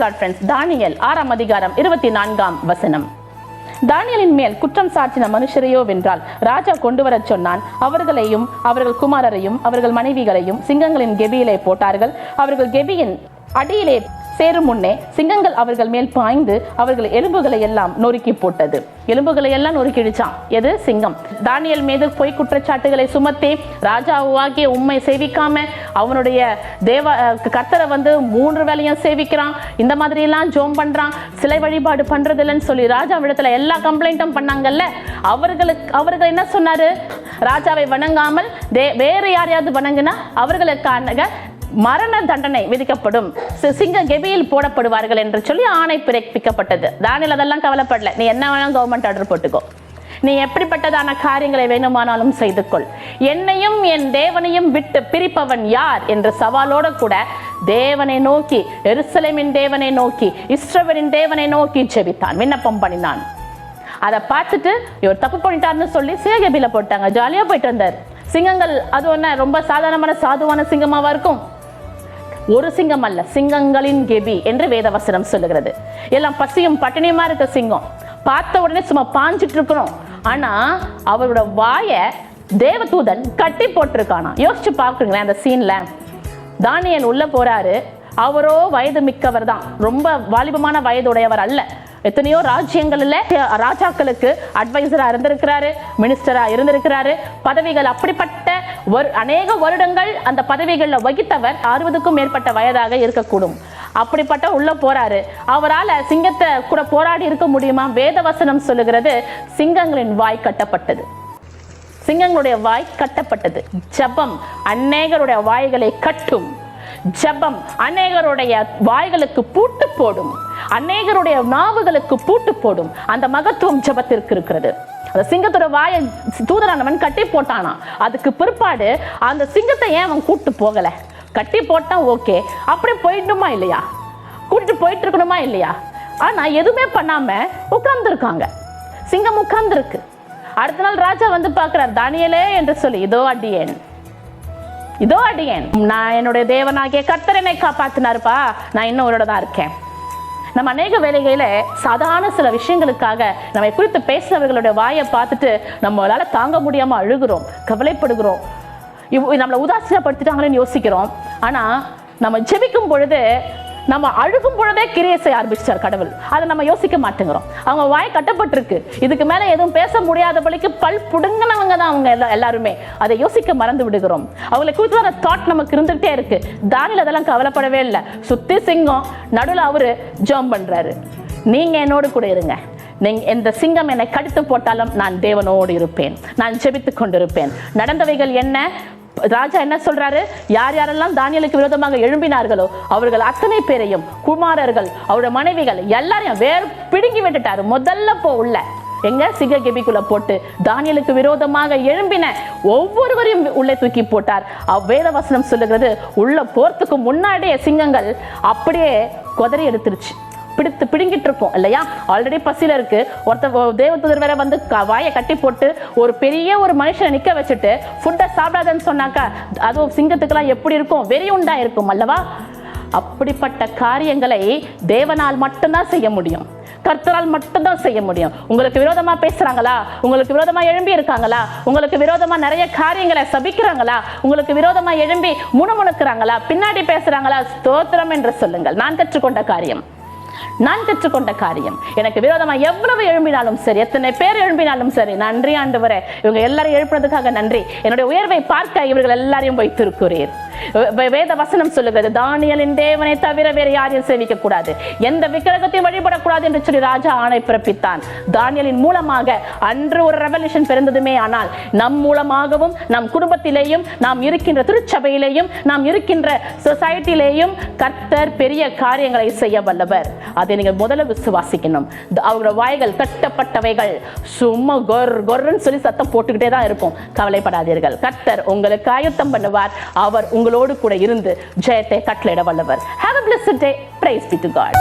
God friends. தானியேல் 6ஆம் அதிகாரம் 24ஆம் வசனம். தானியேலின் மேல் குற்றம் சாட்டின மனுஷரையோ வென்றால் ராஜா கொண்டு வரச் சொன்னான். அவர்களையும் அவர்கள் குமாரரையும் அவர்கள் மனைவிகளையும் சிங்கங்களின் கெபியிலே போட்டார்கள். அவர்கள் கெபியின் அடியிலே சேரும் முன்னே சிங்கங்கள் அவர்கள் மேல் பாய்ந்து அவர்கள் எலும்புகளை எல்லாம் நொறுக்கி போட்டது. எலும்புகளை எல்லாம் நொறுக்கிடுச்சான். எது? சிங்கம். தானியேல் மீது பொய் குற்றச்சாட்டுகளை சுமத்தி ராஜாவாகிய உம்மை சேவிக்காம அவனுடைய கர்த்தரை 3 வேளையும் சேவிக்கிறான், இந்த மாதிரி எல்லாம் ஜோம் பண்றான், சிலை வழிபாடு பண்றது இல்லைன்னு சொல்லி ராஜாவிடத்துல எல்லா கம்ப்ளைண்ட்டும் பண்ணாங்கல்ல. அவர்கள் என்ன சொன்னாரு? ராஜாவை வணங்காமல் வேறு யாரையாவது வணங்கினா அவர்களுக்கான மரண தண்டனை விதிக்கப்படும், சிங்க கெபியில் போடப்படுவார்கள் என்று சொல்லி ஆணை பிறப்பிக்கப்பட்டது. தானியேல் அதெல்லாம் கவலைப்படல. நீ என்ன வேணாலும் கவர்மெண்ட் ஆர்டர் போட்டுக்கோ, நீ எப்படிப்பட்டதான காரியங்களை வேணுமானாலும் செய்து கொள், என்னையும் என் தேவனையும் விட்டு பிரிப்பவன் யார் என்ற சவாலோட கூட தேவனை நோக்கி, எருசலேமின் தேவனை நோக்கி, இஸ்ரவேலின் தேவனை நோக்கி ஜெபித்தான், விண்ணப்பம் பண்ணினான். அதை பார்த்துட்டு இவர் தப்பு பண்ணிட்டாருன்னு சொல்லி சிங்க கெபியில போட்டாங்க. ஜாலியா போயிட்டு வந்தார். சிங்கங்கள் அது என்ன ரொம்ப சாதாரணமான சாதுவான சிங்கமாவா இருக்கும்? ஒரு சிங்கம் அல்ல, சிங்கங்களின் கெபி என்று வேதவசனம் சொல்லுகிறது. எல்லாம் பசியும் பட்டினியுமா இருக்க சிங்கம், பார்த்த உடனே சும்மா பாஞ்சிட்டு இருக்கணும். ஆனா அவரோட வாயை தேவதூதன் கட்டி போட்டிருக்கானா. யோசிச்சு பாக்குறீங்களேன் அந்த சீன்ல. தானியேல் உள்ள போறாரு. அவரோ வயது மிக்கவர் தான், ரொம்ப வாலிபமான வயதுடையவர் அல்ல. எத்தனையோ ராஜ்யங்கள்ல ராஜாக்களுக்கு அட்வைசரா இருந்திருக்கிறாரு, மினிஸ்டரா இருந்திருக்கிறாரு. பதவிகள் அப்படிப்பட்ட அநேக வருடங்கள் அந்த பதவிகளில் வகித்தவர். 60க்கும் மேற்பட்ட வயதாக இருக்கக்கூடும். அப்படிப்பட்ட உள்ள போறாரு. அவரால் சிங்கத்தை கூட போராடி இருக்க முடியுமா? வேதவசனம் சொல்லுகிறது சிங்கங்களின் வாய் கட்டப்பட்டது. சிங்கங்களுடைய வாய் கட்டப்பட்டது. ஜெபம் அநேகருடைய வாய்களை கட்டும். ஜெபம் அநேகருடைய வாய்களுக்கு பூட்டு போடும், அநேகருடைய நாவுகளுக்கு பூட்டு போடும். அந்த மகத்துவம் ஜெபத்திற்கு இருக்கிறது. அந்த சிங்கத்தோட வாயை தூதனானவன் கட்டி போட்டானா. அதுக்கு பிற்பாடு அந்த சிங்கத்தை ஏன் அவன் கூட்டு போகல? கட்டி போட்டான், ஓகே, அப்படி போயிடணுமா இல்லையா? கூட்டிட்டு போயிட்டு இருக்கணுமா இல்லையா? ஆனா எதுவுமே பண்ணாம உட்கார்ந்து இருக்காங்க. சிங்கம் உட்கார்ந்து இருக்கு. அடுத்த நாள் ராஜா பார்க்கிறார், தானியேலே என்று சொல்லி, இதோ அடியேன், இதோ அடியேன், நான் என்னுடைய தேவனாகிய கர்த்தர் என்னை காப்பாத்தினாருப்பா, நான் இன்னும் உங்களோட தான் இருக்கேன். நம்ம அநேக வேலைகளில சாதாரண சில விஷயங்களுக்காக நம்மை குறித்து பேசுறவர்களுடைய வாயை பார்த்துட்டு நம்மளால தாங்க முடியாம அழுகிறோம், கவலைப்படுகிறோம், நம்மளை உதாசீனப்படுத்திட்டாங்களேன்னு யோசிக்கிறோம். ஆனா நம்ம ஜெபிக்கும் பொழுது, நம்ம அழுகும் பொழுதே கிரியை செய்ய ஆரம்பிச்சார் கடவுள். அதை நம்ம யோசிக்க மாட்டேங்கிறோம். அவங்க வாய் கட்டப்பட்டிருக்கு, இதுக்கு மேல எதுவும் பேச முடியாதபடிக்கு பல் புடுங்கினவங்க தான் அவங்க எல்லாருமே. அதை யோசிக்க மறந்து விடுகிறோம். அவங்களை குறித்து தாட் நமக்கு இருந்துகிட்டே இருக்கு. தானியேல் அதெல்லாம் கவலைப்படவே இல்லை. சுத்தி சிங்கம், நடுவில் அவரு ஜெபம் பண்றாரு, நீங்க என்னோடு கூட இருங்க, நீங்க எந்த சிங்கம் என்னை கடித்து போட்டாலும் நான் தேவனோடு இருப்பேன், நான் ஜெபித்துக் கொண்டிருப்பேன். நடந்தவைகள் என்ன? ராஜா என்ன சொல்றாரு? யார் யாரெல்லாம் தானியேலுக்கு விரோதமாக எழும்பினார்களோ அவர்கள் அத்தனை பேரையும், குமாரர்கள், அவருடைய மனைவிகள் எல்லாரையும் வேறு பிடுங்கி விட்டுட்டாரு. முதல்ல உள்ள எங்க சிங்க கெபிக்குள்ள போட்டு தானியேலுக்கு விரோதமாக எழும்பின ஒவ்வொருவரையும் உள்ளே தூக்கி போட்டார். வேதவசனம் சொல்லுகிறது, உள்ள போறதுக்கு முன்னாடியே சிங்கங்கள் அப்படியே கொதறி எடுத்துருச்சு, பிடுங்கிட்டு இருக்கும் இல்லையா? ஆல்ரெடி பசியில இருக்கு. தேவதூதர் வேற வாயை கட்டி போட்டு ஒரு பெரிய ஒரு மனுஷனை நிக்க வச்சுட்டு ஃபுட்டை சாப்பிடாதன்னு சொன்னாக்கா அதுவும் சிங்கத்துக்கெல்லாம் எப்படி இருக்கும்? வெறி உண்டா இருக்கும் அல்லவா? அப்படிப்பட்ட காரியங்களை தேவனால் மட்டும்தான் செய்ய முடியும், கர்த்தரால் மட்டும்தான் செய்ய முடியும். உங்களுக்கு விரோதமா பேசுறாங்களா? உங்களுக்கு விரோதமா எழும்பி இருக்காங்களா? உங்களுக்கு விரோதமா நிறைய காரியங்களை சபிக்கிறாங்களா? உங்களுக்கு விரோதமா எழும்பி முணுமுணுக்கிறாங்களா? பின்னாடி பேசுறாங்களா? ஸ்தோத்திரம் என்று சொல்லுங்கள். நான் கற்றுக்கொண்ட காரியம், நான் கற்றுக்கொண்ட காரியம். எனக்கு விரோதமா எவ்வளவு எழும்பினாலும் சரி, எத்தனை பேர் எழும்பினாலும் சரி, நன்றி ஆண்டவரே, இவங்க எல்லாரும் எழுப்பினதுக்காக நன்றி, என்னுடைய உயர்வை பார்க்க இவர்கள் எல்லாரையும் வைத்திருக்கிறீர். வேத வசனம் சொல்லுகிறது, தானியேலின் தேவனை தவிர வேறு யாரையும் சேவிக்க கூடாது, எந்த விக்கிரகத்தையும் வழிபடக்கூடாது என்று சொல்லி ராஜா ஆணை பிறப்பித்தான். தானியேலின் மூலமாக அன்று ஒரு ரெவல்யூஷன் பிறந்ததுமே, ஆனால் நம் மூலமாகவும் நம் குடும்பத்திலேயும் நாம் இருக்கின்ற திருச்சபையிலேயும் நாம் இருக்கின்ற சொசைட்டிலேயும் கர்த்தர் பெரிய காரியங்களை செய்ய வல்லவர். அதை நீங்கள் முதல்ல விசுவாசிக்கணும். அவரோட வாய்கள் கட்டப்பட்டவைகள், சும்மா கொர்ன்னு சொல்லி சத்தம் போட்டுக்கிட்டே தான் இருக்கும். கவலைப்படாதீர்கள், கர்த்தர் உங்களுக்கு ஆயுத்தம் பண்ணுவார். அவர் உங்களோடு கூட இருந்து ஜெயத்தை கட்டளையிட வல்லவர். Have a blessed day. Praise be to God.